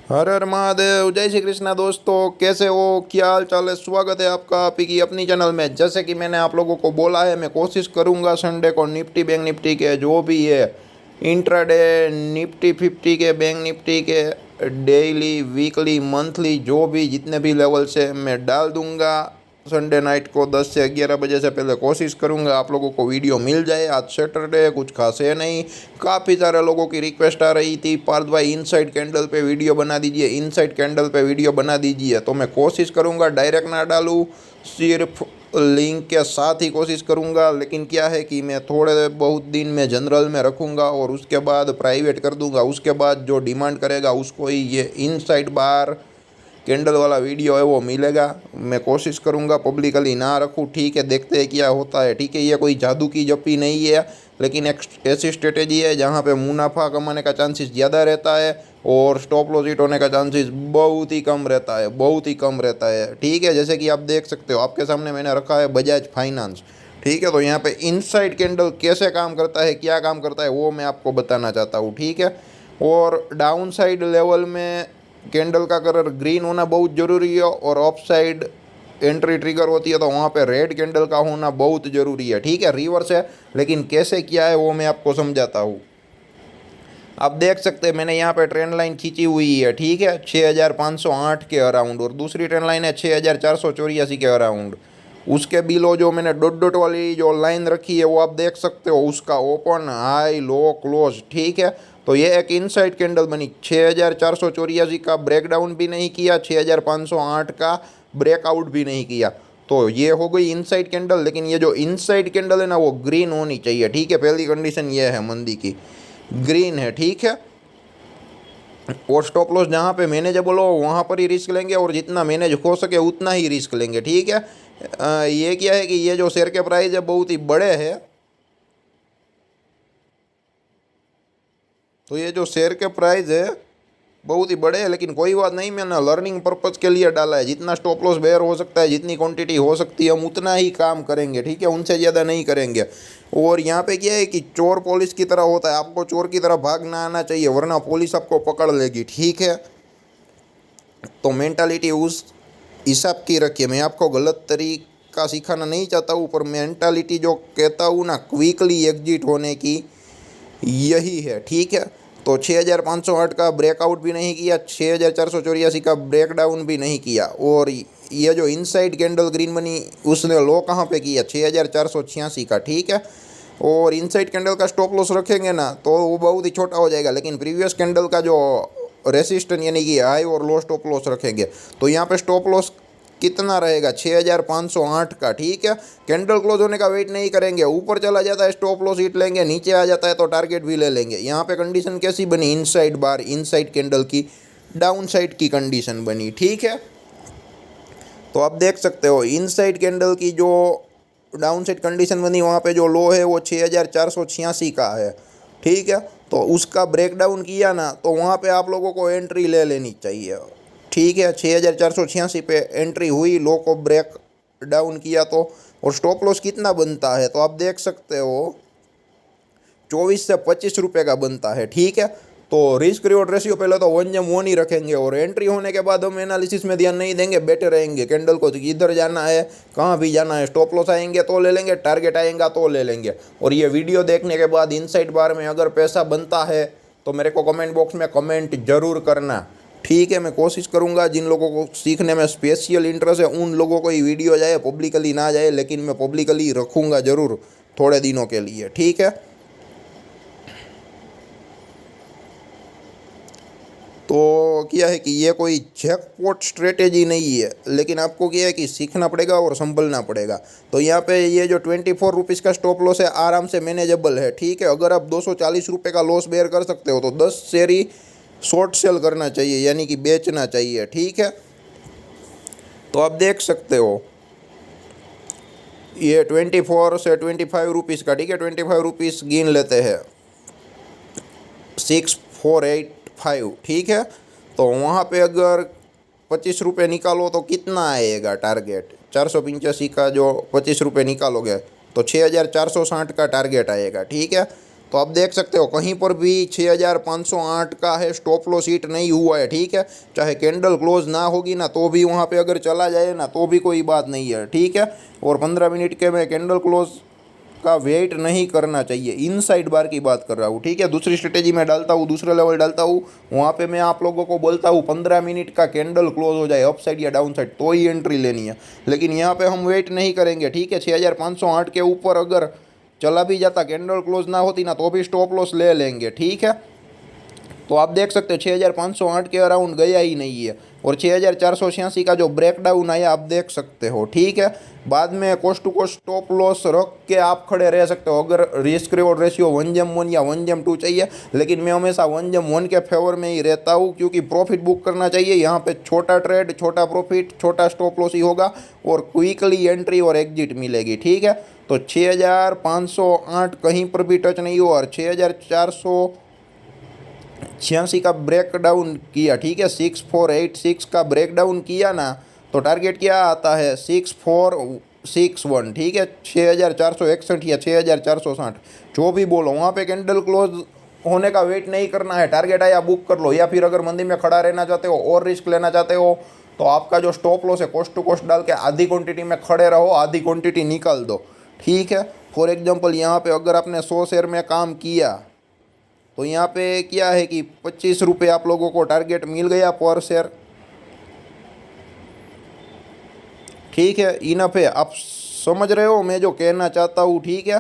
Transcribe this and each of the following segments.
हर हर महादेव, जय श्री कृष्णा। दोस्तों कैसे हो, क्या हाल चाल है। स्वागत है आपका आप ही की अपनी चैनल में। जैसे कि मैंने आप लोगों को बोला है, मैं कोशिश करूंगा संडे को निफ्टी बैंक निफ्टी के जो भी है इंट्राडे, निफ्टी 50 के, बैंक निफ्टी के डेली वीकली मंथली जो भी जितने भी लेवल से मैं डाल दूंगा। संडे नाइट को 10 से 11 बजे से पहले कोशिश करूंगा आप लोगों को वीडियो मिल जाए। आज सैटरडे, कुछ खास है नहीं। काफ़ी सारे लोगों की रिक्वेस्ट आ रही थी, पार्थ भाई इनसाइड कैंडल पे वीडियो बना दीजिए, इनसाइड कैंडल पे वीडियो बना दीजिए। तो मैं कोशिश करूंगा डायरेक्ट ना डालूँ, सिर्फ लिंक के साथ ही कोशिश करूंगा। लेकिन क्या है कि मैं थोड़े बहुत दिन में जनरल में रखूंगा और उसके बाद प्राइवेट कर दूंगा। उसके बाद जो डिमांड करेगा उसको ही ये इनसाइड बार कैंडल वाला वीडियो है वो मिलेगा। मैं कोशिश करूँगा पब्लिकली ना रखूँ, ठीक है। देखते हैं क्या होता है, ठीक है। ये कोई जादू की जप्पी नहीं है, लेकिन एक ऐसी स्ट्रेटेजी है जहाँ पे मुनाफा कमाने का चांसेस ज़्यादा रहता है और स्टॉप लॉस हिट होने का चांसेस बहुत ही कम रहता है, बहुत ही कम रहता है, ठीक है। जैसे कि आप देख सकते हो, आपके सामने मैंने रखा है बजाज फाइनेंस, ठीक है। तो यहाँ पे इनसाइड कैंडल कैसे काम करता है, क्या काम करता है, वो मैं आपको बताना चाहता हूँ, ठीक है। और डाउन साइड लेवल में कैंडल का कलर ग्रीन होना बहुत ज़रूरी है और अप साइड एंट्री ट्रिगर होती है तो वहाँ पे रेड कैंडल का होना बहुत ज़रूरी है, ठीक है। रिवर्स है, लेकिन कैसे क्या है वो मैं आपको समझाता हूँ। आप देख सकते हैं मैंने यहाँ पे ट्रेंड लाइन खींची हुई है, ठीक है, 6508 के अराउंड, और दूसरी ट्रेंड लाइन है 6484 के अराउंड। उसके बिलो जो मैंने डॉट डॉट वाली जो लाइन रखी है वो आप देख सकते हो, उसका ओपन हाई लो क्लोज, ठीक है। तो ये एक इनसाइड कैंडल बनी। 6484 का ब्रेकडाउन भी नहीं किया, 6508 का ब्रेकआउट भी नहीं किया। तो ये हो गई इनसाइड कैंडल। लेकिन ये जो इनसाइड कैंडल है ना वो ग्रीन होनी चाहिए, ठीक है। पहली कंडीशन ये है मंदी की, ग्रीन है, ठीक है। और स्टॉप लॉस जहाँ पे मैनेजेबल हो वहाँ पर ही रिस्क लेंगे और जितना मैनेज हो सके उतना ही रिस्क लेंगे, ठीक है। ये क्या है कि ये जो शेयर के प्राइस है बहुत ही बड़े हैं। तो ये जो शेयर के प्राइस है बहुत ही बड़े हैं, लेकिन कोई बात नहीं, मैंने लर्निंग पर्पज़ के लिए डाला है। जितना स्टॉप लॉस बेयर हो सकता है, जितनी क्वांटिटी हो सकती है हम उतना ही काम करेंगे, ठीक है, उनसे ज़्यादा नहीं करेंगे। और यहाँ पे क्या है कि चोर पुलिस की तरह होता है, आपको चोर की तरह भागना आना चाहिए वरना पुलिस आपको पकड़ लेगी, ठीक है। तो मेंटालिटी उस हिसाब की रखिए। मैं आपको गलत तरीका सिखाना नहीं चाहता हूँ, पर मेंटालिटी जो कहता हूँ ना क्विकली एग्जिट होने की, यही है, ठीक है। तो 6508 का ब्रेकआउट भी नहीं किया, 6484 का ब्रेकडाउन भी नहीं किया। और ये जो इनसाइड कैंडल ग्रीन बनी उसने लो कहाँ पे किया, 6486 का, ठीक है। और इनसाइड कैंडल का स्टॉप लॉस रखेंगे ना तो वो बहुत ही छोटा हो जाएगा, लेकिन प्रीवियस कैंडल का जो रेसिस्टेंस यानी कि हाई और लो स्टॉप लॉस रखेंगे तो यहाँ पे स्टॉप लॉस कितना रहेगा, 6508 का, ठीक है। कैंडल क्लोज होने का वेट नहीं करेंगे, ऊपर चला जाता है स्टॉप लॉस हिट लेंगे, नीचे आ जाता है तो टारगेट भी ले लेंगे। यहाँ पे कंडीशन कैसी बनी, इनसाइड बार इनसाइड कैंडल की डाउन साइड की कंडीशन बनी, ठीक है। तो आप देख सकते हो इनसाइड कैंडल की जो डाउन साइड कंडीशन बनी वहाँ पे जो लो है वो 6486 का है, ठीक है। तो उसका ब्रेकडाउन किया ना तो वहाँ पे आप लोगों को एंट्री ले लेनी चाहिए, ठीक है। 6486 पे एंट्री हुई, लो को ब्रेक डाउन किया तो। और स्टॉप लॉस कितना बनता है तो आप देख सकते हो 24 से 25 रुपये का बनता है, ठीक है। तो रिस्क रिवॉर्ड रेशियो पहले तो 1:1 ही रखेंगे और एंट्री होने के बाद हम एनालिसिस में ध्यान नहीं देंगे, बैठे रहेंगे। कैंडल को किधर जाना है, कहाँ भी जाना है, स्टॉप लॉस आएंगे तो ले लेंगे, टारगेट आएगा तो ले लेंगे। और ये वीडियो देखने के बाद इनसाइड बार में अगर पैसा बनता है तो मेरे को कमेंट बॉक्स में कमेंट जरूर करना, ठीक है। मैं कोशिश करूंगा जिन लोगों को सीखने में स्पेशल इंटरेस्ट है उन लोगों को ही वीडियो जाए, पब्लिकली ना जाए, लेकिन मैं पब्लिकली रखूँगा ज़रूर थोड़े दिनों के लिए, ठीक है। तो क्या है कि ये कोई जैकपॉट स्ट्रेटेजी नहीं है, लेकिन आपको क्या है कि सीखना पड़ेगा और संभलना पड़ेगा। तो यहाँ पे ये जो 24 रुपीज़ का स्टॉप लॉस है आराम से मैनेजेबल है, ठीक है। अगर आप 240 रुपये का लॉस बेयर कर सकते हो तो 10 शेयर ही शॉर्ट सेल करना चाहिए, यानी कि बेचना चाहिए, ठीक है। तो आप देख सकते हो ये 24 से 25 रुपीज़ का, ठीक है, 25 रुपीज़ गिन लेते हैं, 6485, ठीक है। तो वहाँ पे अगर 25 रुपये निकालो तो कितना आएगा टारगेट, 485 का जो 25 रुपये निकालोगे तो 6460 का टारगेट आएगा, ठीक है। तो आप देख सकते हो कहीं पर भी 6508 का है, स्टॉप लॉस हिट नहीं हुआ है। ठीक है, चाहे कैंडल क्लोज ना होगी ना तो भी वहाँ पे अगर चला जाए ना तो भी कोई बात नहीं है। ठीक है, और 15 मिनट के मैं कैंडल क्लोज का वेट नहीं करना चाहिए, इनसाइड बार की बात कर रहा हूँ। ठीक है, दूसरी स्ट्रेटेजी में डालता हूँ, दूसरा लेवल डालता हूँ, वहाँ पे मैं आप लोगों को बोलता हूँ 15 मिनट का कैंडल क्लोज हो जाए अप साइड या डाउन साइड तो ही एंट्री लेनी है। लेकिन यहाँ पे हम वेट नहीं करेंगे। ठीक है, 6508 के ऊपर अगर चला भी जाता, कैंडल क्लोज ना होती ना तो भी स्टॉप लॉस ले लेंगे। ठीक है, तो आप देख सकते हो 6508 के अराउंड गया ही नहीं है, और 6486 का जो ब्रेकडाउन आया आप देख सकते हो। ठीक है, बाद में cost to cost stop loss रख के आप खड़े रह सकते हो अगर रिस्क रिवॉर्ड रेशियो 1:1 या 1:2 चाहिए। लेकिन मैं हमेशा 1:1 के फेवर में ही रहता हूँ, क्योंकि प्रॉफिट बुक करना चाहिए। यहाँ पे छोटा ट्रेड, छोटा प्रॉफिट, छोटा स्टॉप लॉस ही होगा और क्विकली एंट्री और एग्जिट मिलेगी। ठीक है, तो 6508 कहीं पर भी टच नहीं हुआ, और 6486 का ब्रेकडाउन किया। ठीक है, 6486 का ब्रेकडाउन किया ना तो टारगेट क्या आता है 6461। ठीक है, 6461 या 6460 जो भी बोलो, वहाँ पे कैंडल क्लोज होने का वेट नहीं करना है। टारगेट आया बुक कर लो, या फिर अगर मंदी में खड़ा रहना चाहते हो और रिस्क लेना चाहते हो तो आपका जो स्टॉप लॉस है कोस्ट टू कोस्ट डाल के आधी क्वांटिटी में खड़े रहो, आधी क्वांटिटी निकाल दो। ठीक है, फॉर एग्जांपल यहाँ पे अगर आपने 100 शेयर में काम किया तो यहाँ पे क्या है कि 25 रुपये आप लोगों को टारगेट मिल गया पर शेयर। ठीक है, इनफ है, आप समझ रहे हो मैं जो कहना चाहता हूँ। ठीक है,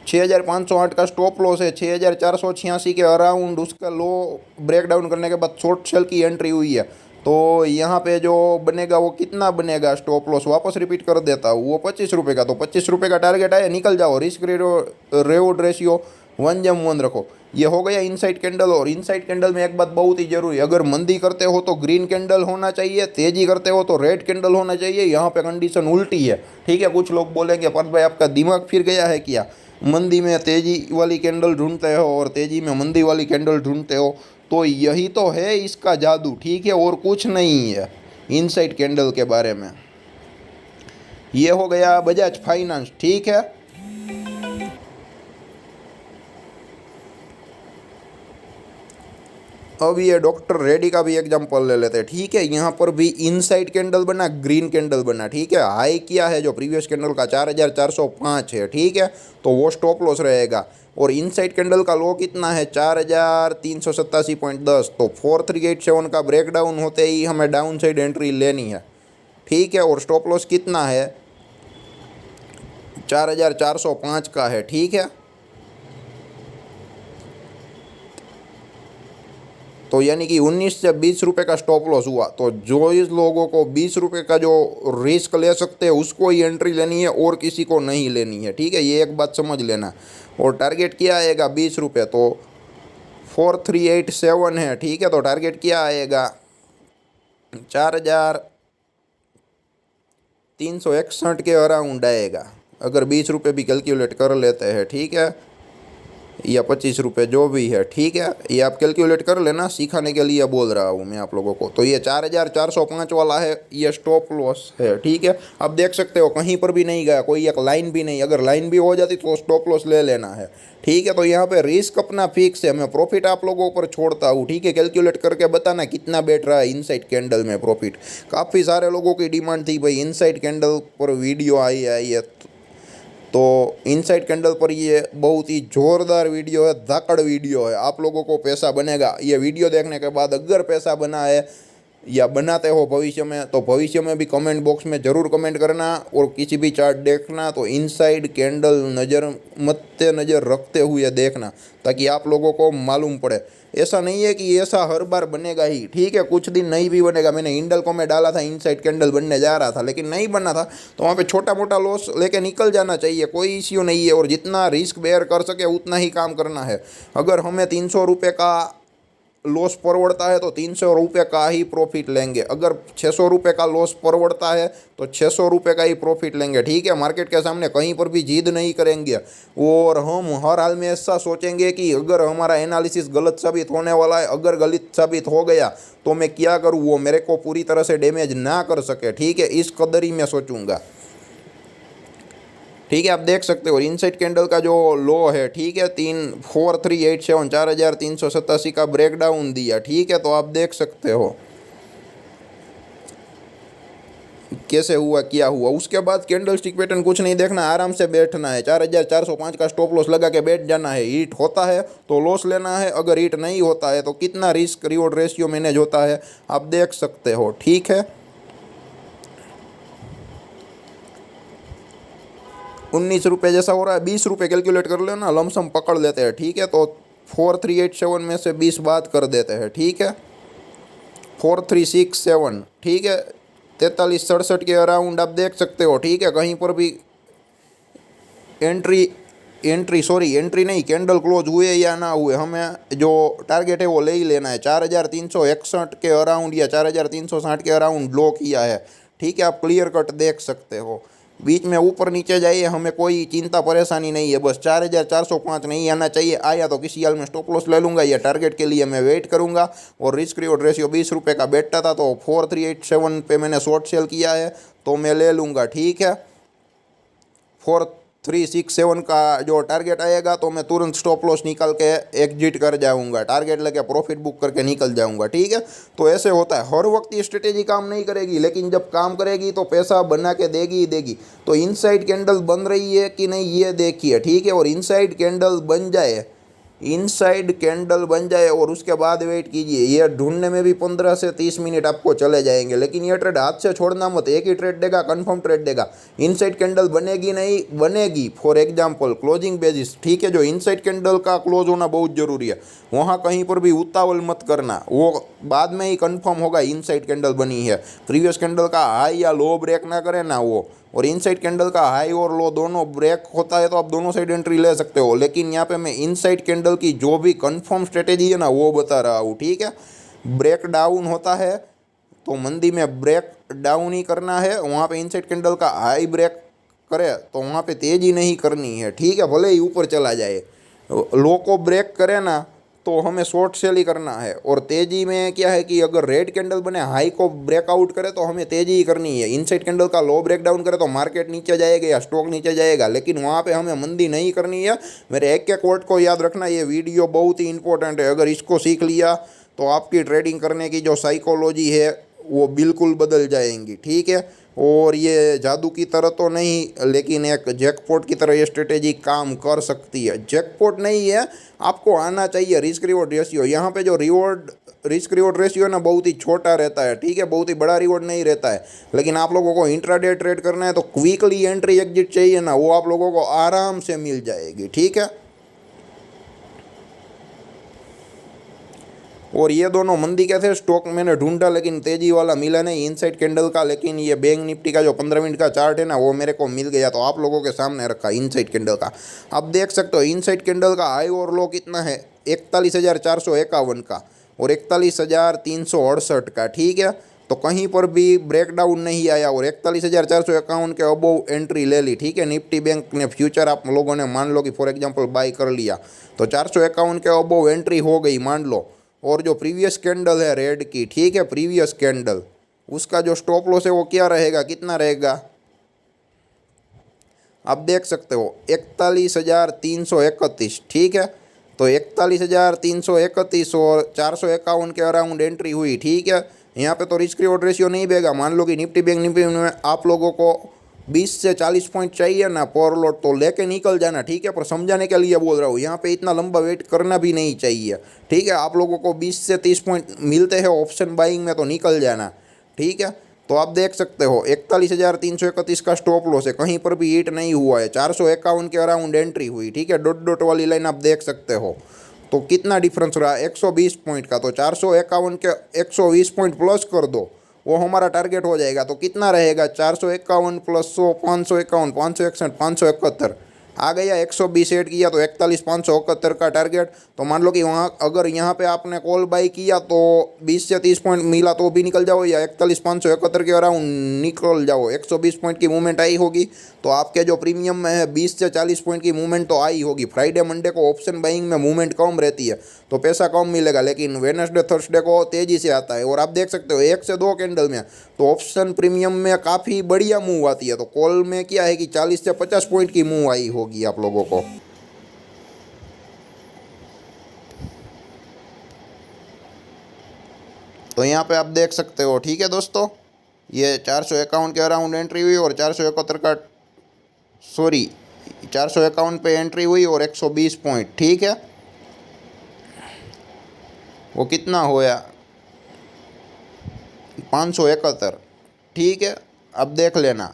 6508 का स्टॉप लॉस है, 6486 के अराउंड उसका लो ब्रेकडाउन करने के बाद शॉर्ट सेल की एंट्री हुई है। तो यहाँ पे जो बनेगा वो कितना बनेगा स्टॉप लॉस, वापस रिपीट कर देता हूँ, वो 25 रुपये का। तो 25 रुपये का टारगेट आया, निकल जाओ, रिस्क रिवॉर्ड रेशियो 1:1 रखो। ये हो गया इनसाइड कैंडल। और इनसाइड कैंडल में एक बात बहुत ही जरूरी, अगर मंदी करते हो तो ग्रीन कैंडल होना चाहिए, तेजी करते हो तो रेड कैंडल होना चाहिए। यहाँ पे कंडीशन उल्टी है। ठीक है, कुछ लोग बोलेंगे पर भाई आपका दिमाग फिर गया है क्या, मंदी में तेजी वाली कैंडल ढूंढते हो और तेजी में मंदी वाली कैंडल ढूंढते हो। तो यही तो है इसका जादू। ठीक है, और कुछ नहीं है इनसाइड कैंडल के बारे में। ये हो गया बजाज फाइनेंस। ठीक है, अब ये डॉक्टर रेड्डी का भी एग्जांपल ले लेते हैं। ठीक है, यहाँ पर भी इनसाइड कैंडल बना, ग्रीन कैंडल बना। ठीक है, हाई किया है जो प्रीवियस कैंडल का 4405 है। ठीक है, तो वो स्टॉप लॉस रहेगा। और इनसाइड कैंडल का लो कितना है 4387.10, तो 4387 का ब्रेकडाउन होते ही हमें डाउन साइड एंट्री लेनी है। ठीक है, और स्टॉप लॉस कितना है 4405 का है। ठीक है, तो यानी कि 19 से 20 रुपये का स्टॉप लॉस हुआ। तो जो इस लोगों को 20 रुपये का जो रिस्क ले सकते हैं उसको ही एंट्री लेनी है और किसी को नहीं लेनी है। ठीक है, ये एक बात समझ लेना। और टारगेट क्या आएगा 20 रुपये, तो 4387 है। ठीक है, तो टारगेट क्या आएगा 4361 के अराउंड आएगा, अगर 20 रुपये भी कैलकुलेट कर लेते हैं। ठीक है, या 25 रुपये जो भी है। ठीक है, ये आप कैलकुलेट कर लेना, सिखाने के लिए बोल रहा हूँ मैं आप लोगों को। तो ये 4405 वाला है, ये स्टॉप लॉस है। ठीक है, आप देख सकते हो कहीं पर भी नहीं गया, कोई एक लाइन भी नहीं, अगर लाइन भी हो जाती तो स्टॉप लॉस ले लेना है। ठीक है, तो यहाँ पे रिस्क अपना फिक्स है, मैं प्रॉफिट आप लोगों पर छोड़ता हूँ। ठीक है, कैलकुलेट करके बताना कितना बैठ रहा है इनसाइड कैंडल में प्रॉफिट। काफ़ी सारे लोगों की डिमांड थी भाई इनसाइड कैंडल पर वीडियो आई है, तो इनसाइड कैंडल पर ये बहुत ही ज़ोरदार वीडियो है, धाकड़ वीडियो है, आप लोगों को पैसा बनेगा। ये वीडियो देखने के बाद अगर पैसा बना है या बनाते हो भविष्य में, तो भविष्य में भी कमेंट बॉक्स में ज़रूर कमेंट करना। और किसी भी चार्ट देखना तो इनसाइड कैंडल मद्दे नज़र रखते हुए देखना, ताकि आप लोगों को मालूम पड़े। ऐसा नहीं है कि ऐसा हर बार बनेगा ही। ठीक है, कुछ दिन नहीं भी बनेगा। मैंने इंडलको में डाला था इनसाइड कैंडल बनने जा रहा था, लेकिन नहीं बना था, तो वहाँ पे छोटा मोटा लॉस लेके निकल जाना चाहिए, कोई इश्यू नहीं है। और जितना रिस्क बेयर कर सके उतना ही काम करना है। अगर हमें 300 रुपये का लॉस परवड़ता है तो 300 रुपये का ही प्रॉफिट लेंगे। अगर 600 रुपये का लॉस परवड़ता है तो 600 रुपये का ही प्रॉफिट लेंगे। ठीक है, मार्केट के सामने कहीं पर भी जिद नहीं करेंगे। और हम हर हाल में ऐसा सोचेंगे कि अगर हमारा एनालिसिस गलत साबित होने वाला है, अगर गलत साबित हो गया तो मैं क्या करूँ, वो मेरे को पूरी तरह से डैमेज ना कर सके। ठीक है, इस कदर ही मैं सोचूंगा। ठीक है, आप देख सकते हो इनसाइड कैंडल का जो लो है, ठीक है, 4387 4387 का ब्रेकडाउन दिया। ठीक है, तो आप देख सकते हो कैसे हुआ क्या हुआ। उसके बाद कैंडल स्टिक पैटर्न कुछ नहीं देखना, आराम से बैठना है। 4405 का स्टॉप लॉस लगा के बैठ जाना है। हिट होता है तो लॉस लेना है, अगर हिट नहीं होता है तो कितना रिस्क रिवॉर्ड रेशियो मैनेज होता है आप देख सकते हो। ठीक है, 19 रुपये जैसा हो रहा है, 20 रुपये कैलकुलेट कर लेना, लमसम पकड़ लेते हैं। ठीक है, तो 4387 में से 20 बात कर देते हैं। ठीक है, 4367, ठीक है, 4367 के अराउंड आप देख सकते हो। ठीक है, कहीं पर भी एंट्री नहीं, कैंडल क्लोज हुए या ना हुए, हमें जो टारगेट है वो ले ही लेना है। 4361 के अराउंड या 4360 के अराउंड लो किया है। ठीक है, आप क्लियर कट देख सकते हो। बीच में ऊपर नीचे जाइए, हमें कोई चिंता परेशानी नहीं है, बस 4405 नहीं आना चाहिए। आया तो किसी हाल में स्टॉप लॉस ले लूँगा, या टारगेट के लिए मैं वेट करूँगा। और रिस्क रिवॉर्ड रेशियो 20 रुपये का बैठता था, तो 4387 पे मैंने शॉर्ट सेल किया है, तो मैं ले लूँगा। ठीक है, 4367 का जो टारगेट आएगा तो मैं तुरंत स्टॉप लॉस निकाल के एग्जिट कर जाऊंगा, टारगेट लेके प्रॉफिट बुक करके निकल जाऊंगा। ठीक है, तो ऐसे होता है। हर वक्त ये स्ट्रेटेजी काम नहीं करेगी, लेकिन जब काम करेगी तो पैसा बना के देगी ही देगी। तो इनसाइड कैंडल बन रही है कि नहीं ये देखिए। ठीक है, और इनसाइड कैंडल बन जाए, इनसाइड कैंडल बन जाए और उसके बाद वेट कीजिए। ये ढूंढने में भी 15 से 30 मिनट आपको चले जाएंगे, लेकिन ये ट्रेड हाथ से छोड़ना मत। एक ही ट्रेड देगा, कंफर्म ट्रेड देगा। इनसाइड कैंडल बनेगी नहीं बनेगी, फॉर एग्जांपल क्लोजिंग बेसिस। ठीक है, जो इनसाइड कैंडल का क्लोज होना बहुत ज़रूरी है, वहाँ कहीं पर भी उतावल मत करना, वो बाद में ही कंफर्म होगा इनसाइड कैंडल बनी है। प्रीवियस कैंडल का हाई या लो ब्रेक ना करे ना वो, और इनसाइड कैंडल का हाई और लो दोनों ब्रेक होता है तो आप दोनों साइड एंट्री ले सकते हो। लेकिन यहाँ पे मैं इनसाइड कैंडल की जो भी कंफर्म स्ट्रेटेजी है ना वो बता रहा हूँ। ठीक है, ब्रेक डाउन होता है तो मंदी में ब्रेक डाउन ही करना है। वहाँ पे इनसाइड कैंडल का हाई ब्रेक करे तो वहाँ पे तेज़ी नहीं करनी है। ठीक है, भले ही ऊपर चला जाए, लो को ब्रेक करे ना तो हमें शॉर्ट सेल ही करना है। और तेज़ी में क्या है कि अगर रेड कैंडल बने, हाई को ब्रेकआउट करे तो हमें तेज़ी ही करनी है। इनसाइड कैंडल का लो ब्रेक डाउन करे तो मार्केट नीचे जाएगा या स्टॉक नीचे जाएगा, लेकिन वहाँ पे हमें मंदी नहीं करनी है। मेरे एक एक वर्ड को याद रखना, ये वीडियो बहुत ही इंपॉर्टेंट है। अगर इसको सीख लिया तो आपकी ट्रेडिंग करने की जो साइकोलॉजी है वो बिल्कुल बदल जाएंगी। ठीक है, और ये जादू की तरह तो नहीं, लेकिन एक जैकपॉट की तरह ये स्ट्रेटेजी काम कर सकती है। जैकपॉट नहीं है, आपको आना चाहिए रिस्क रिवॉर्ड रेशियो। यहाँ पे जो रिस्क रिवॉर्ड रेशियो है ना बहुत ही छोटा रहता है। ठीक है, बहुत ही बड़ा रिवॉर्ड नहीं रहता है। लेकिन आप लोगों को इंट्राडे ट्रेड करना है तो क्विकली एंट्री एग्जिट चाहिए ना, वो आप लोगों को आराम से मिल जाएगी। ठीक है, और ये दोनों मंदी के थे, स्टॉक मैंने ढूंढा लेकिन तेजी वाला मिला नहीं इनसाइड कैंडल का। लेकिन ये बैंक निफ्टी का जो 15 मिनट का चार्ट है ना वो मेरे को मिल गया, तो आप लोगों के सामने रखा इनसाइड कैंडल का। आप देख सकते हो इनसाइड कैंडल का हाई और लो कितना है, 41,451 का और 41,368 का। ठीक है, तो कहीं पर भी ब्रेकडाउन नहीं आया और 41,451 के अबोव एंट्री ले ली। ठीक है, निफ्टी बैंक ने फ्यूचर आप लोगों ने मान लो कि फॉर एग्जांपल बाई कर लिया तो 451 के अबोव एंट्री हो गई मान लो। और जो प्रीवियस कैंडल है रेड की, ठीक है, प्रीवियस कैंडल, उसका जो स्टॉप लॉस है वो क्या रहेगा, कितना रहेगा आप देख सकते हो, 41,331। ठीक है, तो 41,331 और 451 के अराउंड एंट्री हुई। ठीक है, यहाँ पे तो रिस्क रिवॉर्ड रेशियो नहीं देगा। मान लो कि निफ्टी बैंक निफ्टी में आप लोगों को 20 से 40 पॉइंट चाहिए ना पर लॉट, तो लेके निकल जाना। ठीक है, पर समझाने के लिए बोल रहा हूँ, यहाँ पे इतना लंबा वेट करना भी नहीं चाहिए। ठीक है, आप लोगों को 20 से 30 पॉइंट मिलते हैं ऑप्शन बाइंग में तो निकल जाना। ठीक है, तो आप देख सकते हो 41,331 का स्टॉप लॉस है, कहीं पर भी हिट नहीं हुआ है। 451 के अराउंड एंट्री हुई। ठीक है, डॉट डॉट वाली लाइन आप देख सकते हो। तो कितना डिफरेंस रहा, 120 पॉइंट का। तो 451 के 120 पॉइंट प्लस कर दो, वो हमारा टारगेट हो जाएगा। तो कितना रहेगा, 451 प्लस 100, 551, 561, 571। आ गया 120 ऐड किया तो 41,571 का टारगेट। तो मान लो कि वहाँ अगर यहाँ पे आपने कॉल बाई किया तो 20 से 30 पॉइंट मिला तो भी निकल जाओ, या 41,571 के अराउंड निकल जाओ, 120 पॉइंट की मूवमेंट आई होगी तो आपके जो प्रीमियम में है 20 से 40 पॉइंट की मूवमेंट तो आई होगी। फ्राइडे मंडे को ऑप्शन बाइंग में मूवमेंट कम रहती है तो पैसा कम मिलेगा, लेकिन वेडनेसडे थर्सडे को तेज़ी से आता है। और आप देख सकते हो 1 से 2 कैंडल में तो ऑप्शन प्रीमियम में काफ़ी बढ़िया मूव आती है। तो कॉल में क्या है कि 40 से 50 पॉइंट की मूव आई होगी आप लोगों को। तो यहाँ पे आप देख सकते हो, ठीक है दोस्तों, ये 451 के अराउंड एंट्री हुई और 471 का, सॉरी 451 पे एंट्री हुई और 120 पॉइंट, ठीक है, वो कितना होया 571, ठीक है। अब देख लेना,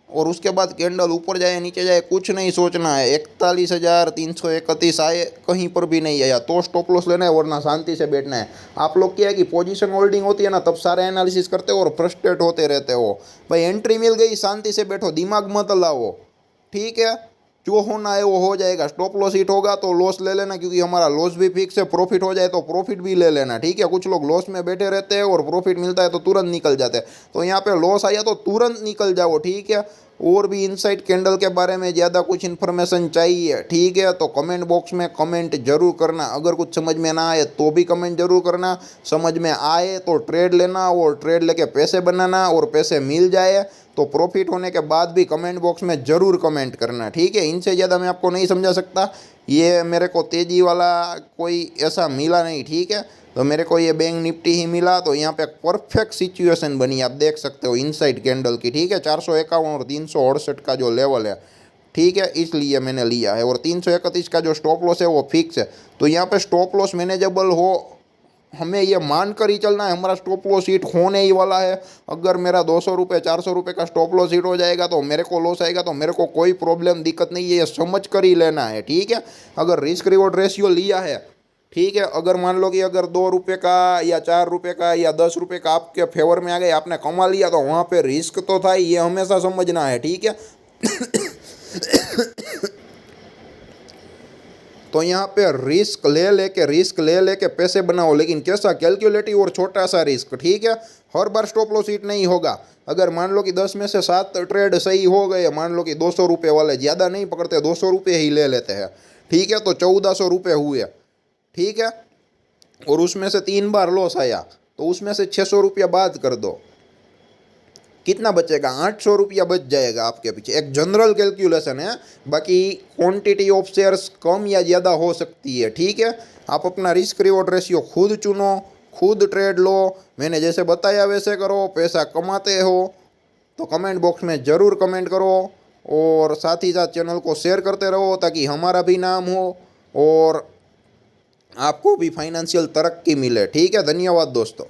और उसके बाद कैंडल ऊपर जाए नीचे जाए कुछ नहीं सोचना है। 41,331 आए, कहीं पर भी नहीं आया तो स्टॉप लॉस लेना है, वरना शांति से बैठना है। आप लोग क्या है कि पोजीशन होल्डिंग होती है ना, तब सारे एनालिसिस करते हो और फ्रस्ट्रेट होते रहते हो। भाई एंट्री मिल गई, शांति से बैठो, दिमाग मत लाओ, ठीक है। जो होना है वो हो जाएगा। स्टॉप लॉस हिट होगा तो लॉस ले लेना, क्योंकि हमारा लॉस भी फिक्स है। प्रॉफिट हो जाए तो प्रॉफिट भी ले लेना, ठीक है। कुछ लोग लॉस में बैठे रहते हैं और प्रॉफिट मिलता है तो तुरंत निकल जाते हैं। तो यहाँ पे लॉस आया तो तुरंत निकल जाओ, ठीक है। और भी इनसाइड कैंडल के बारे में ज़्यादा कुछ इन्फॉर्मेशन चाहिए, ठीक है, तो कमेंट बॉक्स में कमेंट जरूर करना। अगर कुछ समझ में ना आए तो भी कमेंट जरूर करना, समझ में आए तो ट्रेड लेना और ट्रेड लेके पैसे बनाना, और पैसे मिल जाए तो प्रॉफिट होने के बाद भी कमेंट बॉक्स में ज़रूर कमेंट करना, ठीक है। इनसे ज़्यादा मैं आपको नहीं समझा सकता। ये मेरे को तेज़ी वाला कोई ऐसा मिला नहीं, ठीक है। तो मेरे को ये बैंक निफ्टी ही मिला, तो यहाँ पे परफेक्ट सिचुएशन बनी, आप देख सकते हो इनसाइड कैंडल की, ठीक है। 451 और 368 का जो लेवल है, ठीक है, इसलिए मैंने लिया है। और 331 का जो स्टॉप लॉस है वो फिक्स है। तो यहाँ पे स्टॉप लॉस मैनेजेबल हो, हमें ये मान कर ही चलना है, हमारा स्टॉप लॉस हिट होने ही वाला है। अगर मेरा 200 रुपये 400 रुपये का स्टॉप लॉस हिट हो जाएगा तो मेरे को लॉस आएगा, तो मेरे को कोई प्रॉब्लम दिक्कत नहीं है, ये समझ कर ही लेना है, ठीक है। अगर रिस्क रिवॉर्ड रेशियो लिया है, ठीक है, अगर मान लो कि अगर 2 रुपये का या 4 रुपये का या 10 रुपये का आपके फेवर में आ गए, आपने कमा लिया, तो वहाँ पे रिस्क तो था ही, ये हमेशा समझना है, ठीक है। तो यहाँ पे रिस्क ले लेके पैसे बनाओ, लेकिन कैसा, कैलकुलेटिव और छोटा सा रिस्क, ठीक है। हर बार स्टॉप लॉस हिट नहीं होगा। अगर मान लो कि 10 में से 7 ट्रेड सही हो गए, मान लो कि 200 रुपये वाले, ज़्यादा नहीं पकड़ते, 200 रुपये ही ले लेते हैं, ठीक है, तो 1400 रुपये हुए, ठीक है। और उसमें से 3 बार लॉस आया तो उसमें से 600 रुपया बात कर दो, कितना बचेगा, 800 रुपया बच जाएगा आपके पीछे। एक जनरल कैलकुलेशन है, बाकी क्वांटिटी ऑफ शेयर्स कम या ज़्यादा हो सकती है, ठीक है। आप अपना रिस्क रिवॉर्ड रेशियो खुद चुनो, खुद ट्रेड लो, मैंने जैसे बताया वैसे करो, पैसा कमाते हो तो कमेंट बॉक्स में ज़रूर कमेंट करो, और साथ ही साथ चैनल को शेयर करते रहो ताकि हमारा भी नाम हो और आपको भी फाइनेंशियल तरक्की मिले, ठीक है। धन्यवाद दोस्तों।